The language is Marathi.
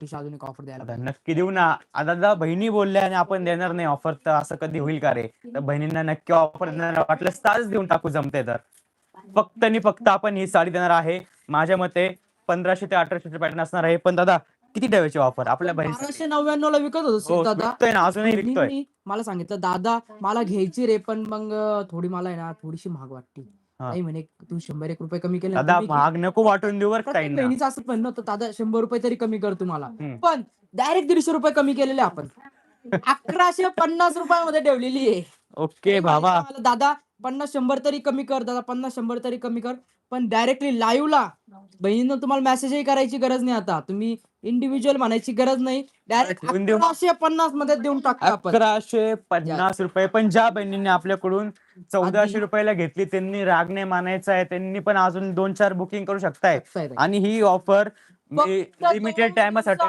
तुझी अजून एक ऑफर द्यायला आता पाहिजे. नक्की देऊ ना. आता जर बहिणी बोलल्या आणि आपण देणार नाही ऑफर तर असं कधी होईल का रे? तर बहिणींना नक्की ऑफर देणार, वाटलं तास देऊन टाकू जमते तर. फक्त आणि फक्त आपण ही साडी देणार आहे. माझ्या मते 1500 ते 1800 पॅटर्न असणार आहे. पण दादा किती द्यायची ऑफर आपल्या बहिणीसाठी? 1299 ला विकत होतो हो, दादा. विकतोय ना, अजूनही विकतोय. बहिणींनी मला सांगितलं दादा मला घ्यायची रे, पण मग थोडी मला आहे ना थोडीशी महाग वाटते. हा. ताई म्हणे तू 100-1 रुपये कमी केले ना, दादा तुम्ही घे. महाग नको वाटून देऊ बरं प्रत्येक ताईंना. बहिणीचं असं म्हणणं होतं दादा 100 रुपये तरी कमी कर तुम्हाला. हम्म. पण डायरेक्ट 150 रुपये कमी केलेले आपण. 1150 रुपयामध्ये ठेवलेली आहे. ओके ताई बाबा. म्हणायचं मला, दादा 50-100 तरी कमी कर, दादा 50-100 तरी कमी कर. पण डायरेक्टली लाईव्हला बहिणीनं तुम्हाला मेसेजही करायची गरज नाही. आता तुम्ही इंडिव्हिज्युअल म्हणायची गरज नाही. डायरेक्ट ठेवून देऊ. 1150 मध्ये देऊन टाकतो आपण. 1150 रुपये. पण ज्या बहिणींनी आपल्याकडून 1400 रुपयाला घेतली त्यांनी राग नाही मानायचा आहे. त्यांनी पण अजून 2-4 बुकिंग करू शकताय. शकताय ताई. आणि ही ऑफर फक्त लिमिटेड टाइमसाठी